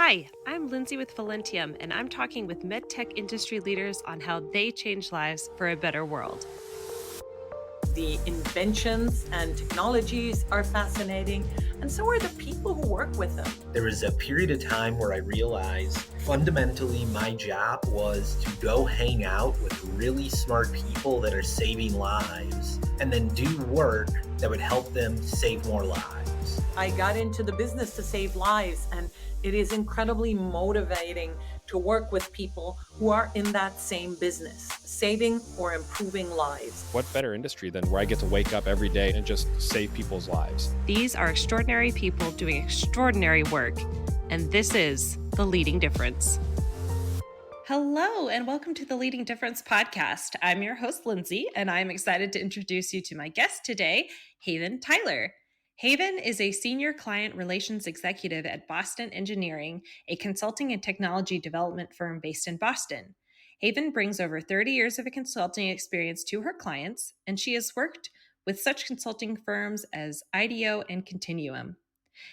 Hi, I'm Lindsey with Velentium, and I'm talking with medtech industry leaders on how they change lives for a better world. The inventions and technologies are fascinating, and so are the people who work with them. There was a period of time where I realized fundamentally my job was to go hang out with really smart people that are saving lives and then do work that would help them save more lives. I got into the business to save lives, and it is incredibly motivating to work with people who are in that same business, saving or improving lives. What better industry than where I get to wake up every day and just save people's lives? These are extraordinary people doing extraordinary work, and this is The Leading Difference. Hello, and welcome to the Leading Difference podcast. I'm your host, Lindsey, and I'm excited to introduce you to my guest today, Haven Tyler. Haven is a senior client relations executive at Boston Engineering, a consulting and technology development firm based in Boston. Haven brings over 30 years of consulting experience to her clients, and she has worked with such consulting firms as IDEO and Continuum.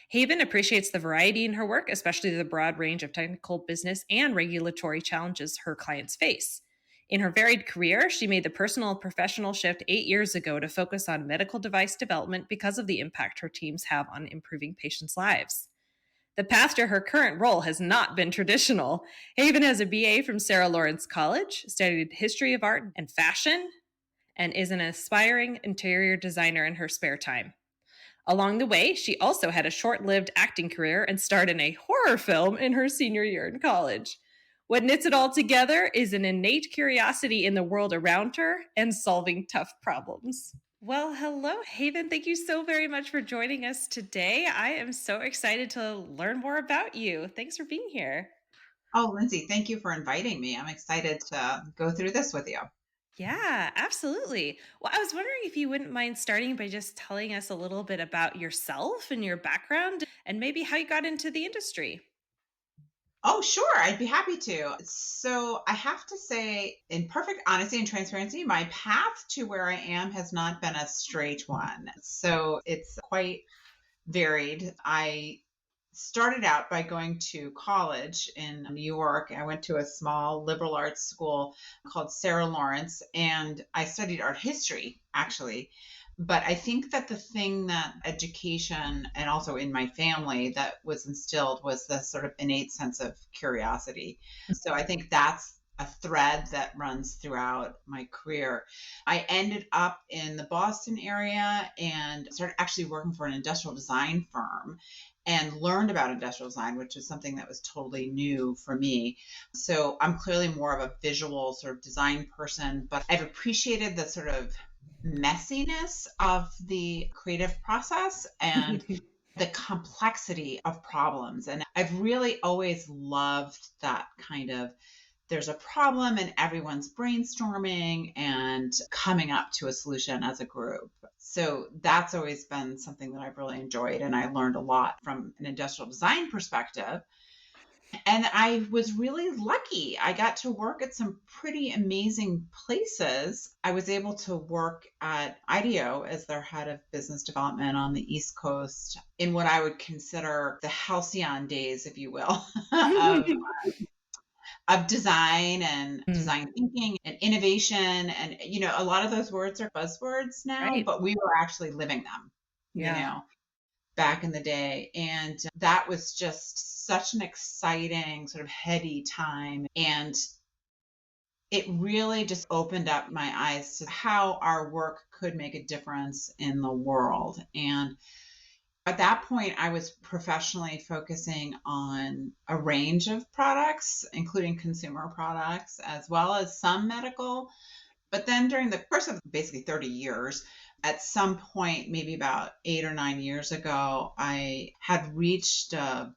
Haven appreciates the variety in her work, especially the broad range of technical, business, and regulatory challenges her clients face. In her varied career, she made the personal and professional shift 8 years ago to focus on medical device development because of the impact her teams have on improving patients' lives. The path to her current role has not been traditional. Haven has a BA from Sarah Lawrence College, studied history of art and fashion, and is an aspiring interior designer in her spare time. Along the way, she also had a short-lived acting career and starred in a horror film in her senior year in college. What knits it all together is an innate curiosity in the world around her and solving tough problems. Well, hello, Haven. Thank you so very much for joining us today. I am so excited to learn more about you. Thanks for being here. Oh, Lindsey, thank you for inviting me. I'm excited to go through this with you. Yeah, absolutely. Well, I was wondering if you wouldn't mind starting by just telling us a little bit about yourself and your background and maybe how you got into the industry. Oh, sure. I'd be happy to. So I have to say, in perfect honesty and transparency, my path to where I am has not been a straight one. So it's quite varied. I started out by going to college in New York. I went to a small liberal arts school called Sarah Lawrence, and I studied art history, actually. But I think that the thing that education and also in my family that was instilled was the sort of innate sense of curiosity. So I think that's a thread that runs throughout my career. I ended up in the Boston area and started actually working for an industrial design firm and learned about industrial design, which is something that was totally new for me. So I'm clearly more of a visual sort of design person, but I've appreciated the sort of messiness of the creative process and the complexity of problems. And I've really always loved that kind of there's a problem and everyone's brainstorming and coming up to a solution as a group. So that's always been something that I've really enjoyed. And I learned a lot from an industrial design perspective. And I was really lucky. I got to work at some pretty amazing places. I was able to work at IDEO as their head of business development on the East Coast in what I would consider the halcyon days, if you will, of design and design thinking and innovation. And, a lot of those words are buzzwords now, Right. but we were actually living them, Yeah. back in the day. And that was just such an exciting, sort of heady time. And it really just opened up my eyes to how our work could make a difference in the world. And at that point, I was professionally focusing on a range of products, including consumer products, as well as some medical. But then during the course of basically 30 years, at some point, maybe about 8 or 9 years ago, I had reached a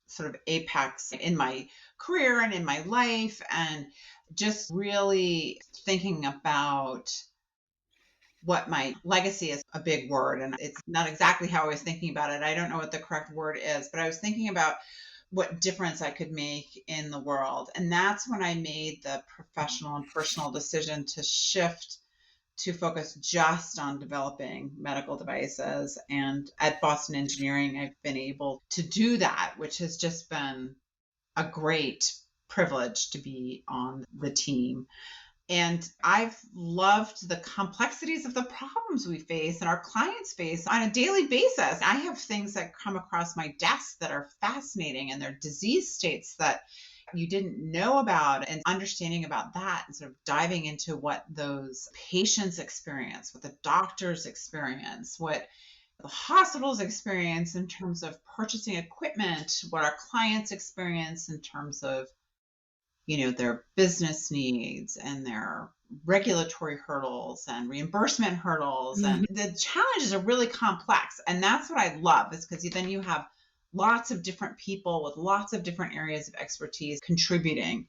sort of apex in my career and in my life, and just really thinking about what my legacy is a big word. And it's not exactly how I was thinking about it. I don't know what the correct word is, but I was thinking about what difference I could make in the world. And that's when I made the professional and personal decision to shift to focus just on developing medical devices. And at Boston Engineering, I've been able to do that, which has just been a great privilege to be on the team. And I've loved the complexities of the problems we face and our clients face on a daily basis. I have things that come across my desk that are fascinating, and they're disease states that you didn't know about, and understanding about that and sort of diving into what those patients experience, what the doctors experience, what the hospitals experience in terms of purchasing equipment, what our clients experience in terms of their business needs and their regulatory hurdles and reimbursement hurdles. And the challenges are really complex. And that's what I love, is because then you have lots of different people with lots of different areas of expertise contributing.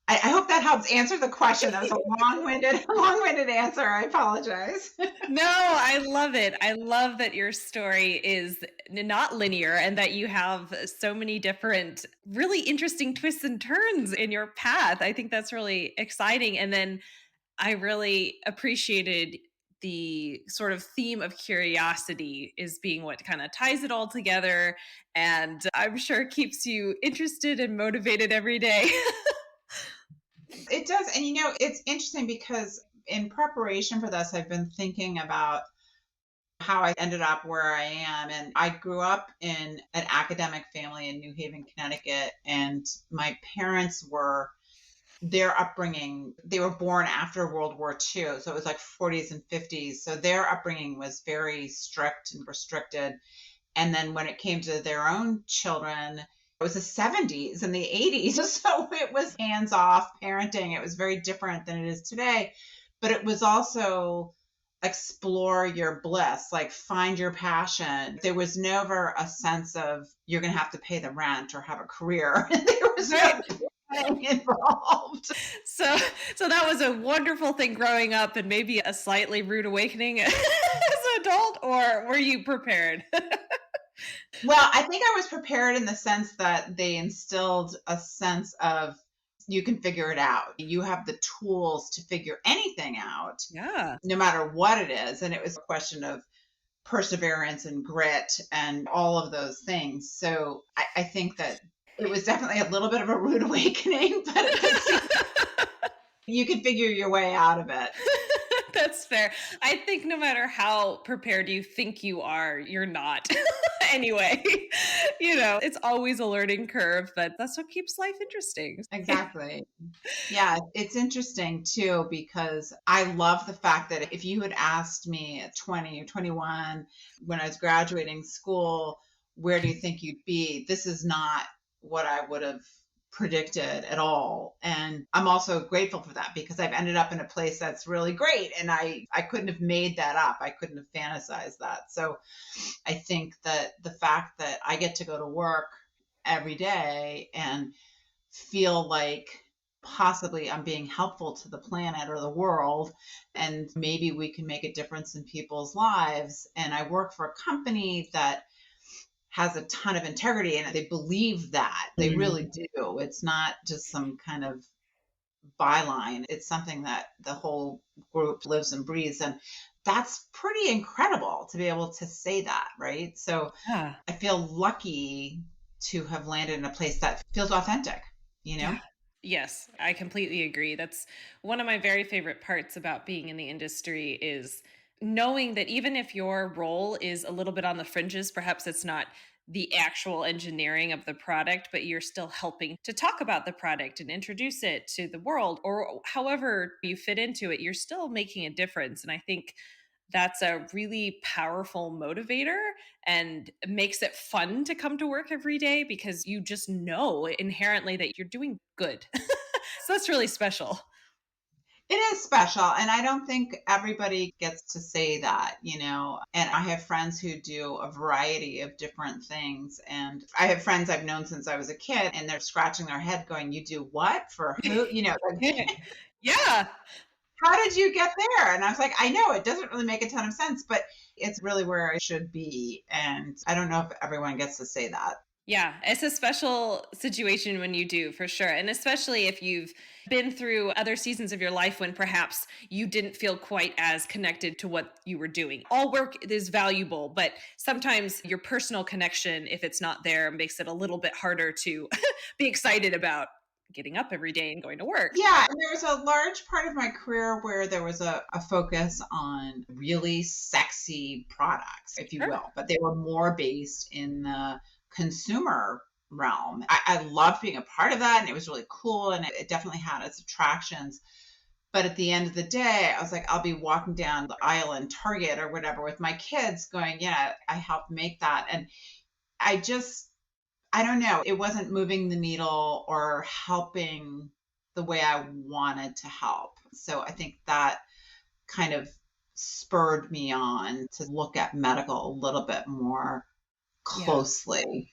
I hope that helps answer the question. That was a long-winded answer. I apologize. No, I love it. I love that your story is not linear and that you have so many different, really interesting twists and turns in your path. I think that's really exciting. And then I really appreciated the sort of theme of curiosity is being what kind of ties it all together. And I'm sure keeps you interested and motivated every day. It does. And it's interesting because in preparation for this, I've been thinking about how I ended up where I am. And I grew up in an academic family in New Haven, Connecticut. And my parents their upbringing, they were born after World War II. So it was like 40s and 50s. So their upbringing was very strict and restricted. And then when it came to their own children, it was the 70s and the 80s. So it was hands-off parenting. It was very different than it is today. But it was also explore your bliss, like find your passion. There was never a sense of you're going to have to pay the rent or have a career. There was no involved. So that was a wonderful thing growing up, and maybe a slightly rude awakening as an adult, or were you prepared? Well, I think I was prepared in the sense that they instilled a sense of you can figure it out. You have the tools to figure anything out, no matter what it is. And it was a question of perseverance and grit and all of those things. So I think that it was definitely a little bit of a rude awakening, but you could figure your way out of it. That's fair. I think no matter how prepared you think you are, you're not. Anyway, it's always a learning curve, but that's what keeps life interesting. Exactly. Yeah, it's interesting too, because I love the fact that if you had asked me at 20 or 21, when I was graduating school, where do you think you'd be? This is not what I would have predicted at all. And I'm also grateful for that, because I've ended up in a place that's really great. And I couldn't have made that up. I couldn't have fantasized that. So I think that the fact that I get to go to work every day and feel like possibly I'm being helpful to the planet or the world, and maybe we can make a difference in people's lives. And I work for a company that has a ton of integrity, and they believe that. They really do. It's not just some kind of byline. It's something that the whole group lives and breathes. And that's pretty incredible to be able to say that, right? So I feel lucky to have landed in a place that feels authentic, Yeah. Yes, I completely agree. That's one of my very favorite parts about being in the industry, is knowing that even if your role is a little bit on the fringes, perhaps it's not the actual engineering of the product, but you're still helping to talk about the product and introduce it to the world, or however you fit into it, you're still making a difference. And I think that's a really powerful motivator and makes it fun to come to work every day, because you just know inherently that you're doing good. So that's really special. It is special. And I don't think everybody gets to say that, and I have friends who do a variety of different things. And I have friends I've known since I was a kid, and they're scratching their head going, you do what for who? Yeah. How did you get there? And I was like, I know it doesn't really make a ton of sense, but it's really where I should be. And I don't know if everyone gets to say that. Yeah, it's a special situation when you do, for sure. And especially if you've been through other seasons of your life when perhaps you didn't feel quite as connected to what you were doing. All work is valuable, but sometimes your personal connection, if it's not there, makes it a little bit harder to be excited about getting up every day and going to work. Yeah, and there was a large part of my career where there was a focus on really sexy products, if you Sure. will, but they were more based in the consumer realm. I loved being a part of that, and it was really cool, and it definitely had its attractions. But at the end of the day, I was like, I'll be walking down the aisle in Target or whatever with my kids going, yeah, I helped make that. And I just, I don't know, it wasn't moving the needle or helping the way I wanted to help. So I think that kind of spurred me on to look at medical a little bit more Yeah. closely.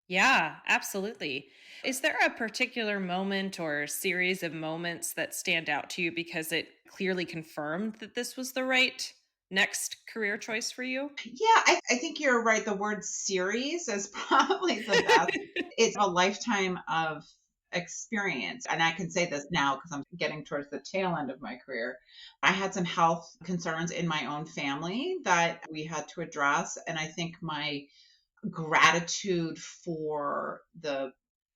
Yeah, absolutely. Is there a particular moment or series of moments that stand out to you because it clearly confirmed that this was the right next career choice for you? Yeah, I think you're right. The word series is probably the best. It's a lifetime of experience. And I can say this now because I'm getting towards the tail end of my career. I had some health concerns in my own family that we had to address. And I think my gratitude for the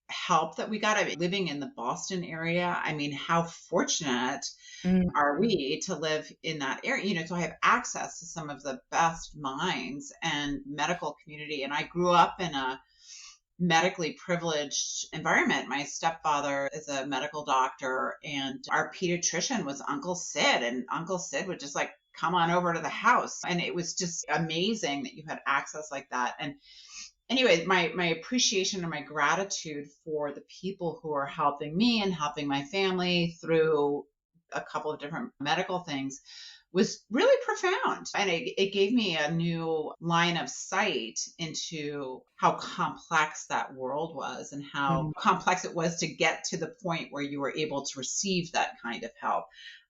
help that we got. I mean, living in the Boston area, I mean, how fortunate Mm. are we to live in that area? So I have access to some of the best minds and medical community. And I grew up in a medically privileged environment. My stepfather is a medical doctor, and our pediatrician was Uncle Sid, and Uncle Sid would just like come on over to the house. And it was just amazing that you had access like that. And anyway, my appreciation and my gratitude for the people who are helping me and helping my family through a couple of different medical things was really profound. And it gave me a new line of sight into how complex that world was and how Mm. complex it was to get to the point where you were able to receive that kind of help.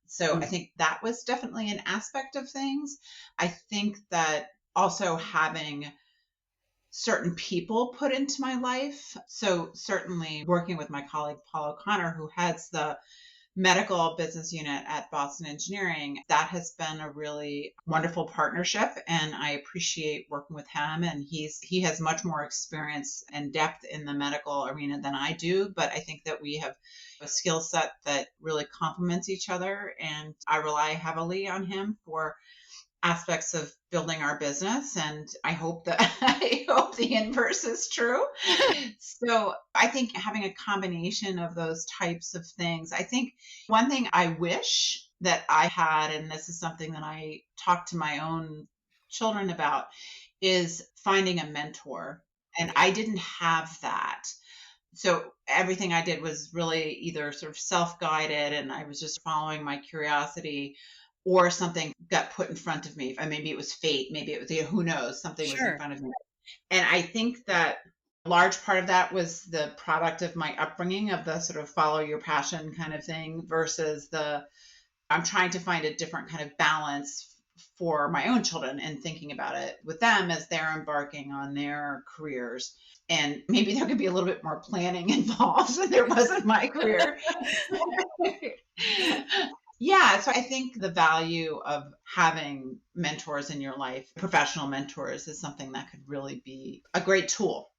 So I think that was definitely an aspect of things. I think that also having certain people put into my life. So certainly working with my colleague Paul O'Connor, who heads the medical business unit at Boston Engineering, that has been a really wonderful partnership, and I appreciate working with him. And he has much more experience and depth in the medical arena than I do, but I think that we have a skill set that really complements each other, and I rely heavily on him for aspects of building our business, and I hope that I hope the inverse is true. So I think having a combination of those types of things. I think one thing I wish that I had, and this is something that I talk to my own children about, is finding a mentor, and I didn't have that. So everything I did was really either sort of self-guided, and I was just following my curiosity, or something got put in front of me. And maybe it was fate, maybe it was, who knows, something was in Sure. front of me. And I think that a large part of that was the product of my upbringing, of the sort of follow your passion kind of thing, versus I'm trying to find a different kind of balance for my own children and thinking about it with them as they're embarking on their careers. And maybe there could be a little bit more planning involved than there was in my career. Yeah, so I think the value of having mentors in your life, professional mentors, is something that could really be a great tool.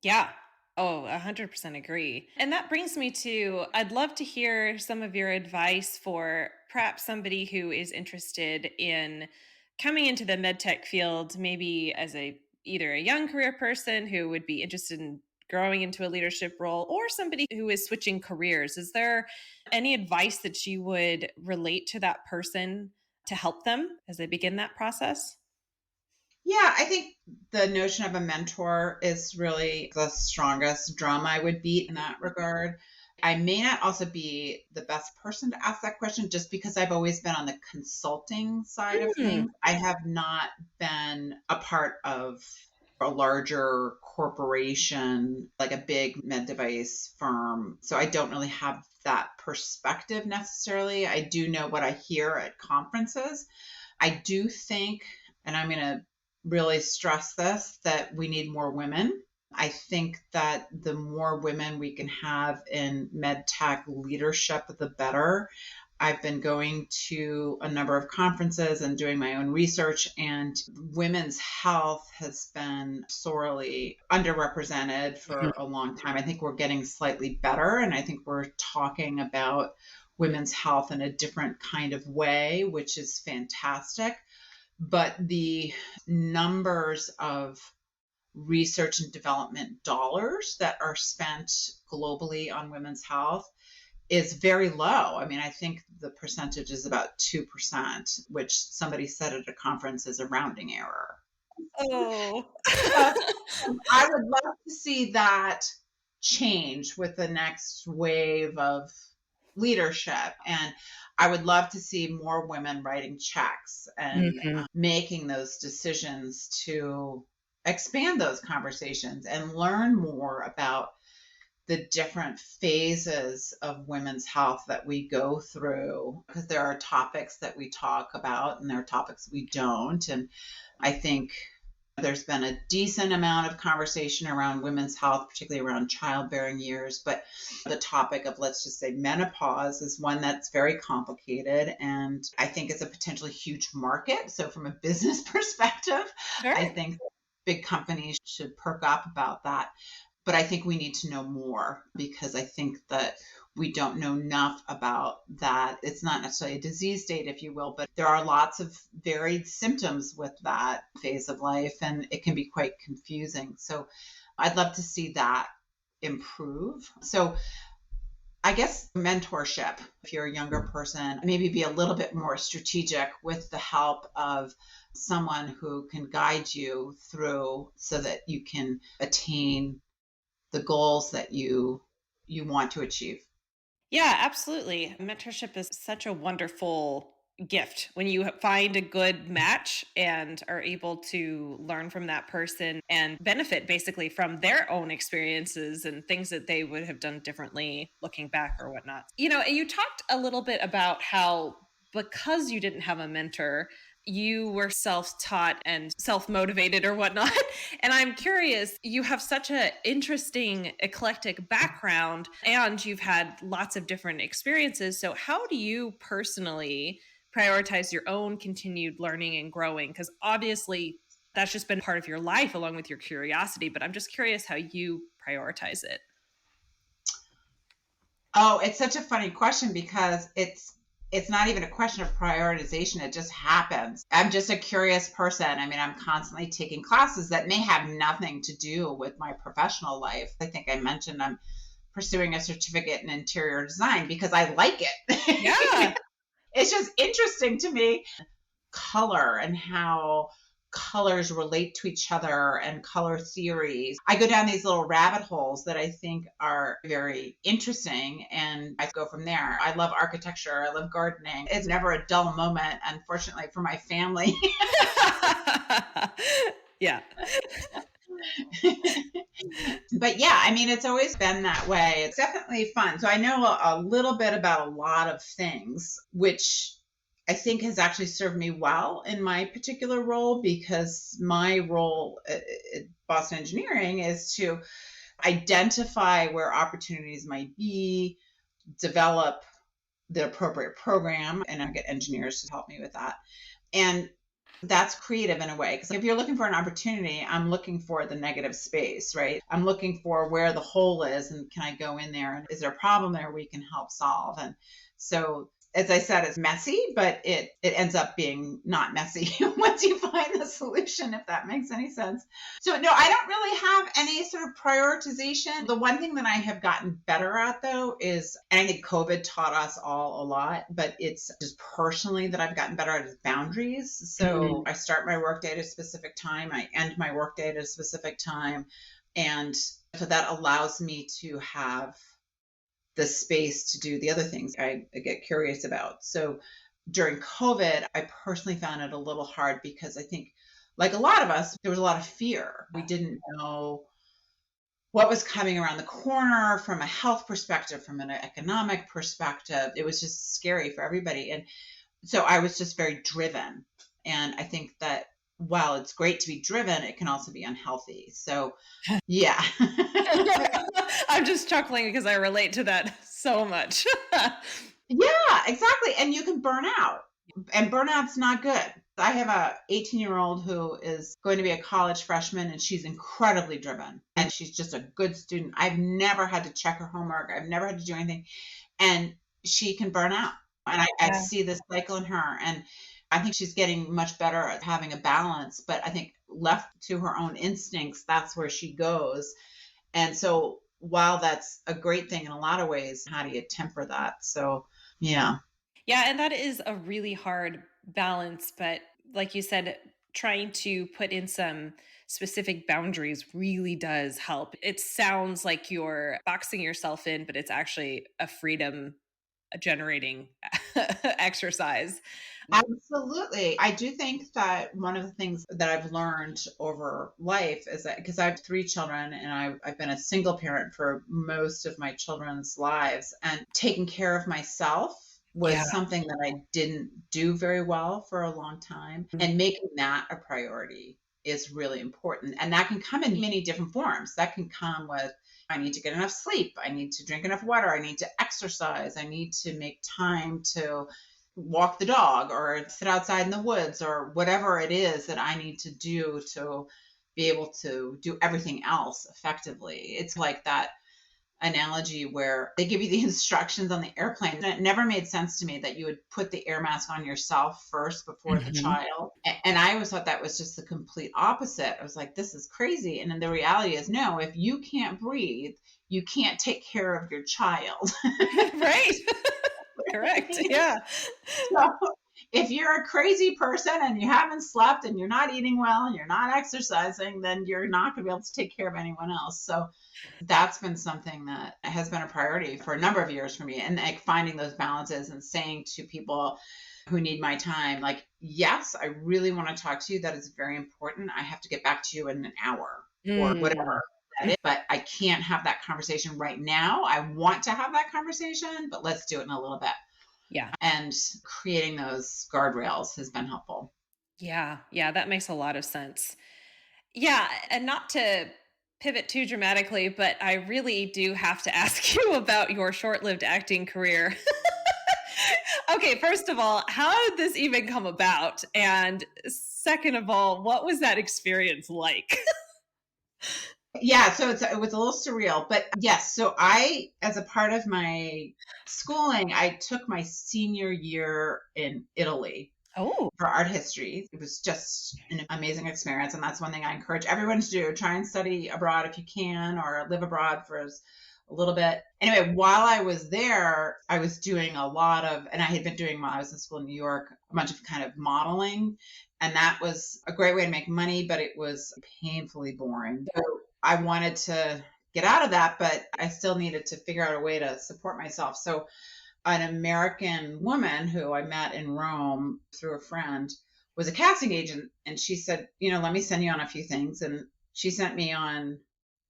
Yeah. Oh, 100% agree. And that brings me to I'd love to hear some of your advice for perhaps somebody who is interested in coming into the medtech field, maybe as either a young career person who would be interested in growing into a leadership role or somebody who is switching careers. Is there any advice that you would relate to that person to help them as they begin that process? Yeah, I think the notion of a mentor is really the strongest drum I would beat in that regard. I may not also be the best person to ask that question just because I've always been on the consulting side of Hmm. things. I have not been a part of a larger corporation, like a big med device firm. So I don't really have that perspective necessarily. I do know what I hear at conferences. I do think, and I'm going to really stress this, that we need more women I think that the more women we can have in medtech leadership, the better. I've been going to a number of conferences and doing my own research, and women's health has been sorely underrepresented for a long time. I think we're getting slightly better, and I think we're talking about women's health in a different kind of way, which is fantastic. But the numbers of research and development dollars that are spent globally on women's health is very low. I mean, I think the percentage is about 2%, which somebody said at a conference is a rounding error. Oh. I would love to see that change with the next wave of leadership. And I would love to see more women writing checks and making those decisions to expand those conversations and learn more about the different phases of women's health that we go through, because there are topics that we talk about and there are topics we don't. And I think there's been a decent amount of conversation around women's health, particularly around childbearing years. But the topic of, let's just say, menopause is one that's very complicated. And I think it's a potentially huge market. So from a business perspective, Sure. I think big companies should perk up about that. But I think we need to know more, because I think that we don't know enough about that. It's not necessarily a disease state, if you will, but there are lots of varied symptoms with that phase of life, and it can be quite confusing. So I'd love to see that improve. So I guess mentorship, if you're a younger person, maybe be a little bit more strategic with the help of someone who can guide you through so that you can attain the goals that you want to achieve. Yeah, absolutely. Mentorship is such a wonderful gift when you find a good match and are able to learn from that person and benefit basically from their own experiences and things that they would have done differently looking back or whatnot. And you talked a little bit about how, because you didn't have a mentor, you were self-taught and self-motivated or whatnot. And I'm curious, you have such an interesting, eclectic background and you've had lots of different experiences. So how do you personally prioritize your own continued learning and growing? Because obviously that's just been part of your life along with your curiosity, but I'm just curious how you prioritize it. Oh, it's such a funny question, because it's not even a question of prioritization. It just happens. I'm just a curious person. I mean, I'm constantly taking classes that may have nothing to do with my professional life. I think I mentioned I'm pursuing a certificate in interior design because I like it. Yeah. It's just interesting to me. Color and how colors relate to each other and color theories. I go down these little rabbit holes that I think are very interesting, and I go from there. I love architecture. I love gardening. It's never a dull moment, unfortunately, for my family. Yeah. But yeah, I mean, it's always been that way. It's definitely fun. So I know a little bit about a lot of things, which I think has actually served me well in my particular role, because my role at Boston Engineering is to identify where opportunities might be, develop the appropriate program, and I get engineers to help me with that. And that's creative in a way, because if you're looking for an opportunity, I'm looking for the negative space, right? I'm looking for where the hole is, and can I go in there, and is there a problem there we can help solve? And so, as I said, it's messy, but it ends up being not messy once you find the solution, if that makes any sense. So no, I don't really have any sort of prioritization. The one thing that I have gotten better at, though, is, and I think COVID taught us all a lot, but it's just personally that I've gotten better at, is boundaries. So I start my workday at a specific time. I end my workday at a specific time. And so that allows me to have the space to do the other things I get curious about. So during COVID, I personally found it a little hard, because I think, like a lot of us, there was a lot of fear. We didn't know what was coming around the corner from a health perspective, from an economic perspective. It was just scary for everybody. And so I was just very driven. And I think that while it's great to be driven, it can also be unhealthy. So yeah. I'm just chuckling because I relate to that so much. Yeah, exactly. And you can burn out, and burnout's not good. I have a 18-year-old who is going to be a college freshman, and she's incredibly driven and she's just a good student. I've never had to check her homework. I've never had to do anything. And she can burn out. And I see this cycle in her. And I think she's getting much better at having a balance. But I think left to her own instincts, that's where she goes. And so while that's a great thing in a lot of ways, how do you temper that? So, yeah. Yeah, and that is a really hard balance. But like you said, trying to put in some specific boundaries really does help. It sounds like you're boxing yourself in, but it's actually a freedom generating exercise. Absolutely. I do think that one of the things that I've learned over life is that because I have 3 children and I've been a single parent for most of my children's lives, and taking care of myself was something that I didn't do very well for a long time. And making that a priority is really important. And that can come in many different forms. That can come with, I need to get enough sleep. I need to drink enough water. I need to exercise. I need to make time to walk the dog or sit outside in the woods or whatever it is that I need to do to be able to do everything else effectively. It's like that analogy where they give you the instructions on the airplane. And it never made sense to me that you would put the air mask on yourself first before the child. And I always thought that was just the complete opposite. I was like, this is crazy. And then the reality is, no, if you can't breathe, you can't take care of your child. Right. Correct. Yeah. So if you're a crazy person and you haven't slept and you're not eating well and you're not exercising, then you're not going to be able to take care of anyone else. So that's been something that has been a priority for a number of years for me. And like finding those balances and saying to people who need my time, like, yes, I really want to talk to you. That is very important. I have to get back to you in an hour or whatever. But I can't have that conversation right now. I want to have that conversation, but let's do it in a little bit. Yeah. And creating those guardrails has been helpful. Yeah. Yeah. That makes a lot of sense. Yeah. And not to pivot too dramatically, but I really do have to ask you about your short lived acting career. Okay. First of all, how did this even come about? And second of all, what was that experience like? Yeah, so it was a little surreal, but yes. So I, as a part of my schooling, I took my senior year in Italy for art history. It was just an amazing experience, and that's one thing I encourage everyone to do. Try and study abroad if you can, or live abroad for a little bit. Anyway, while I was there, I was doing a lot of, and I had been doing while I was in school in New York, a bunch of kind of modeling, and that was a great way to make money, but it was painfully boring. So I wanted to get out of that, but I still needed to figure out a way to support myself. So an American woman who I met in Rome through a friend was a casting agent. And she said, let me send you on a few things. And she sent me on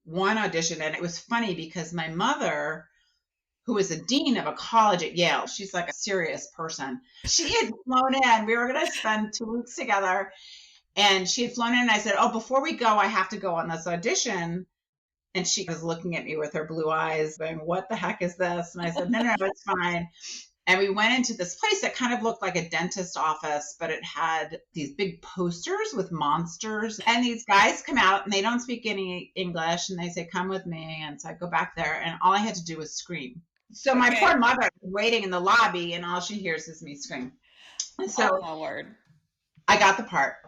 one audition. And it was funny because my mother, who was a dean of a college at Yale, she's like a serious person. She had flown in. We were going to spend 2 weeks together. And she had flown in and I said, oh, before we go, I have to go on this audition. And she was looking at me with her blue eyes going, what the heck is this? And I said, no, it's fine. And we went into this place that kind of looked like a dentist office, but it had these big posters with monsters. And these guys come out and they don't speak any English. And they say, come with me. And so I go back there and all I had to do was scream. So my poor mother was waiting in the lobby and all she hears is me scream. So I got the part.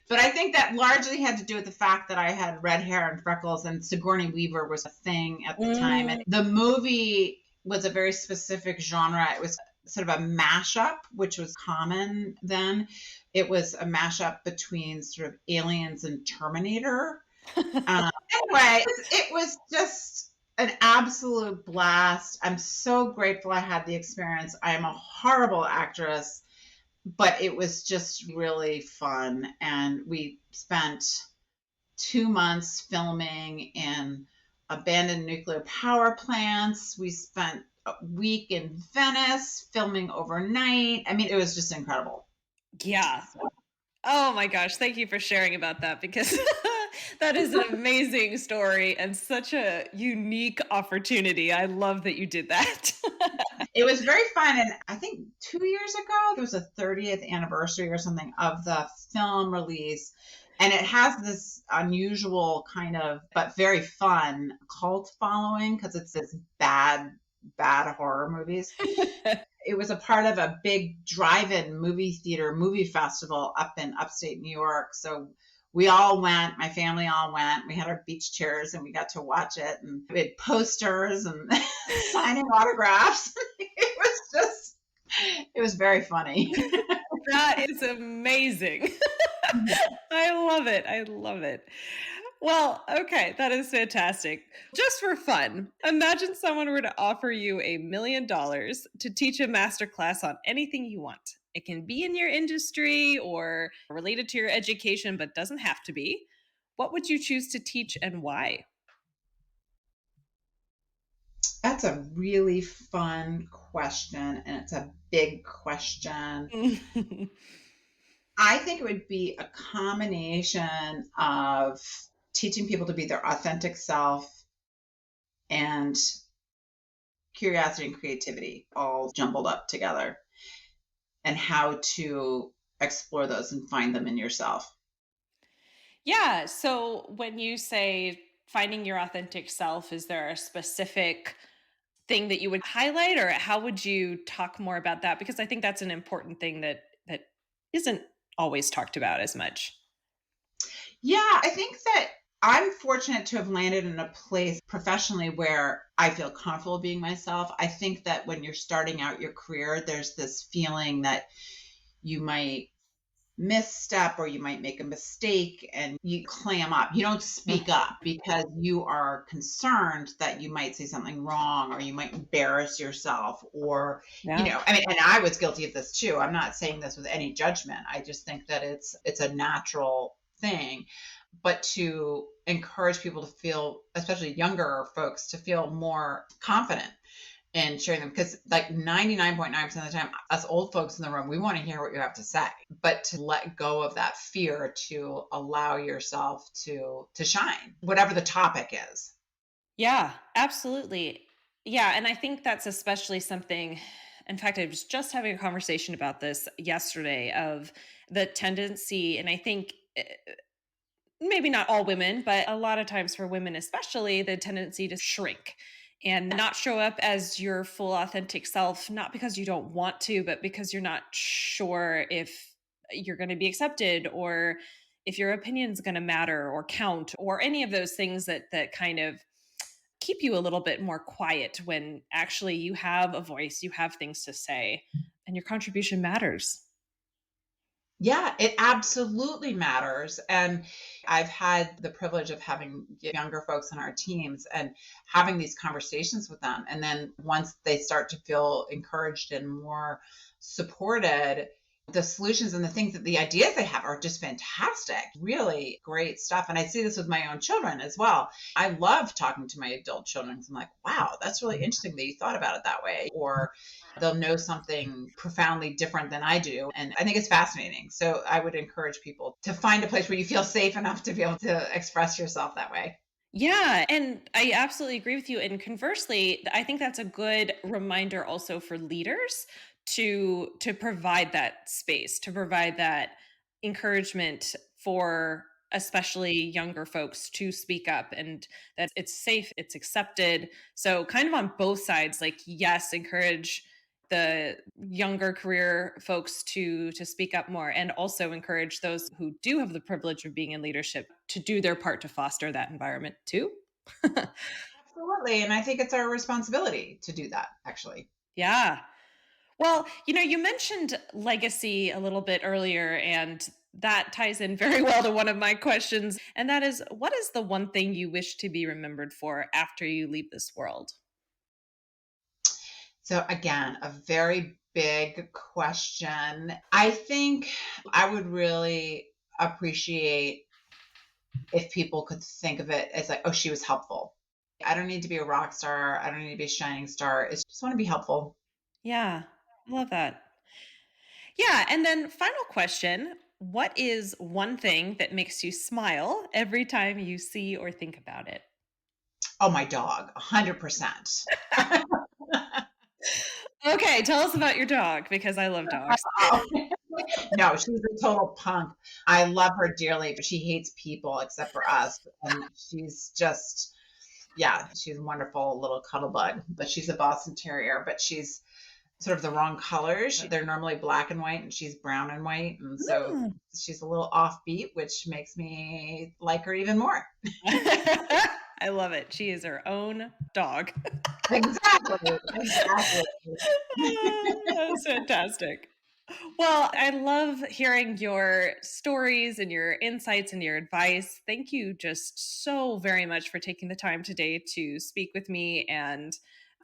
But I think that largely had to do with the fact that I had red hair and freckles, and Sigourney Weaver was a thing at the time. And the movie was a very specific genre. It was sort of a mashup, which was common then. It was a mashup between sort of Aliens and Terminator. Anyway, it was just an absolute blast. I'm so grateful I had the experience. I am a horrible actress, but it was just really fun. And we spent 2 months filming in abandoned nuclear power plants. We spent a week in Venice filming overnight. I mean, it was just incredible. Yeah. Oh my gosh, thank you for sharing about that because that is an amazing story and such a unique opportunity. I love that you did that. It was very fun. And I think 2 years ago, there was a 30th anniversary or something of the film release. And it has this unusual kind of, but very fun cult following because it's this bad horror movies. It was a part of a big drive-in movie theater movie festival up in upstate New York. So we all went, my family all went. We had our beach chairs and we got to watch it, and we had posters and signing autographs. It was very funny. That is amazing. I love it. I love it. Well, okay, that is fantastic. Just for fun, imagine someone were to offer you $1 million to teach a masterclass on anything you want. It can be in your industry or related to your education, but doesn't have to be. What would you choose to teach and why? That's a really fun question, and it's a big question. I think it would be a combination of teaching people to be their authentic self and curiosity and creativity all jumbled up together, and how to explore those and find them in yourself. Yeah. So when you say finding your authentic self, is there a specific thing that you would highlight, or how would you talk more about that? Because I think that's an important thing that isn't always talked about as much. Yeah, I think that I'm fortunate to have landed in a place professionally where I feel comfortable being myself. I think that when you're starting out your career, there's this feeling that you might misstep or you might make a mistake and you clam up. You don't speak up because you are concerned that you might say something wrong or you might embarrass yourself or, Yeah. I mean, and I was guilty of this too. I'm not saying this with any judgment. I just think that it's a natural thing. But to encourage people to feel, especially younger folks, to feel more confident and sharing them, because like 99.9% of the time, us old folks in the room, we want to hear what you have to say, but to let go of that fear, to allow yourself to shine, whatever the topic is. Yeah, absolutely. Yeah, and I think that's especially something. In fact, I was just having a conversation about this yesterday of the tendency, and I think maybe not all women, but a lot of times for women, especially, the tendency to shrink and not show up as your full authentic self, not because you don't want to, but because you're not sure if you're going to be accepted or if your opinion's going to matter or count or any of those things that kind of keep you a little bit more quiet when actually you have a voice, you have things to say, and your contribution matters. Yeah, it absolutely matters. And I've had the privilege of having younger folks on our teams and having these conversations with them. And then once they start to feel encouraged and more supported, the solutions and the things that the ideas they have are just fantastic, really great stuff. And I see this with my own children as well. I love talking to my adult children. 'Cause I'm like, wow, that's really interesting that you thought about it that way. Or they'll know something profoundly different than I do. And I think it's fascinating. So I would encourage people to find a place where you feel safe enough to be able to express yourself that way. Yeah, and I absolutely agree with you. And conversely, I think that's a good reminder also for leaders to provide that space, to provide that encouragement for especially younger folks to speak up and that it's safe, it's accepted. So kind of on both sides, like yes, encourage the younger career folks to speak up more and also encourage those who do have the privilege of being in leadership to do their part to foster that environment too. Absolutely. And I think it's our responsibility to do that, actually. Yeah. Well, you mentioned legacy a little bit earlier, and that ties in very well to one of my questions. And that is, what is the one thing you wish to be remembered for after you leave this world? So, again, a very big question. I think I would really appreciate if people could think of it as like, oh, she was helpful. I don't need to be a rock star. I don't need to be a shining star. I just want to be helpful. Yeah, I love that. Yeah. And then, final question. what is one thing that makes you smile every time you see or think about it? Oh, my dog, 100%. Okay, tell us about your dog because I love dogs. Oh, no, she's a total punk. I love her dearly, but she hates people except for us. And she's just, yeah, she's a wonderful little cuddle bug. But she's a Boston Terrier, but she's sort of the wrong colors. They're normally black and white, and she's brown and white. And so Mm. she's a little offbeat, which makes me like her even more. I love it. She is her own dog. Exactly. That's fantastic. Well, I love hearing your stories and your insights and your advice. Thank you just so very much for taking the time today to speak with me and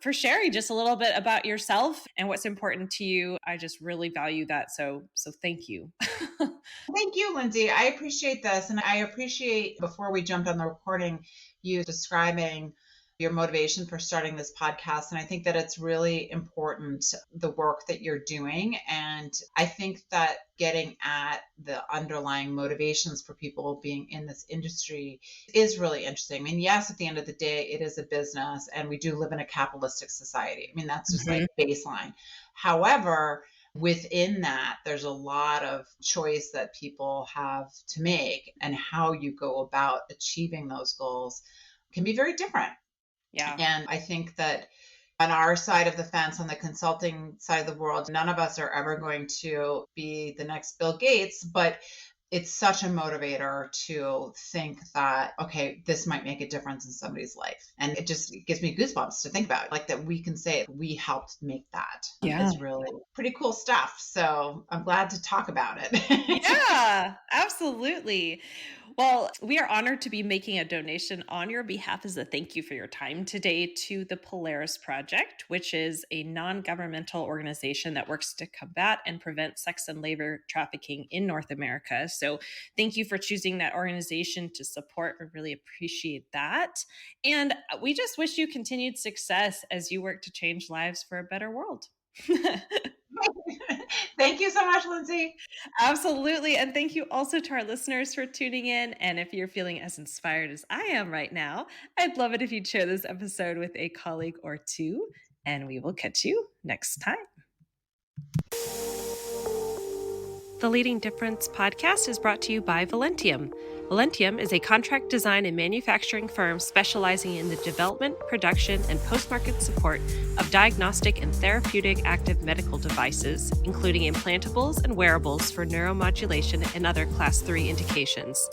for sharing just a little bit about yourself and what's important to you. I just really value that. So thank you. Thank you, Lindsay. I appreciate this. And I appreciate, before we jumped on the recording, you describing your motivation for starting this podcast. And I think that it's really important, the work that you're doing. And I think that getting at the underlying motivations for people being in this industry is really interesting. I mean, yes, at the end of the day, it is a business and we do live in a capitalistic society. I mean, that's just like baseline. However, within that, there's a lot of choice that people have to make, and how you go about achieving those goals can be very different. Yeah. And I think that on our side of the fence, on the consulting side of the world, none of us are ever going to be the next Bill Gates, but it's such a motivator to think that, okay, this might make a difference in somebody's life. And it just gives me goosebumps to think about it, like that we can say we helped make that. Yeah. It's really pretty cool stuff. So I'm glad to talk about it. Yeah, absolutely. Well, we are honored to be making a donation on your behalf as a thank you for your time today to the Polaris Project, which is a non-governmental organization that works to combat and prevent sex and labor trafficking in North America. So thank you for choosing that organization to support. We really appreciate that. And we just wish you continued success as you work to change lives for a better world. Thank you so much, Lindsay. Absolutely. And thank you also to our listeners for tuning in. And if you're feeling as inspired as I am right now, I'd love it if you'd share this episode with a colleague or two. And we will catch you next time. The Leading Difference podcast is brought to you by Velentium. Velentium is a contract design and manufacturing firm specializing in the development, production, and post-market support of diagnostic and therapeutic active medical devices, including implantables and wearables for neuromodulation and other Class 3 indications.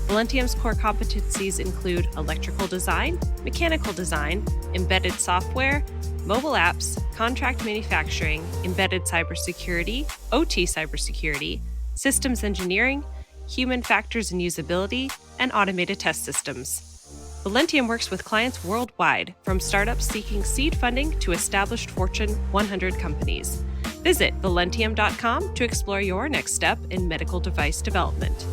Velentium's core competencies include electrical design, mechanical design, embedded software, mobile apps, contract manufacturing, embedded cybersecurity, OT cybersecurity, systems engineering, human factors and usability, and automated test systems. Velentium works with clients worldwide, from startups seeking seed funding to established Fortune 100 companies. Visit Velentium.com to explore your next step in medical device development.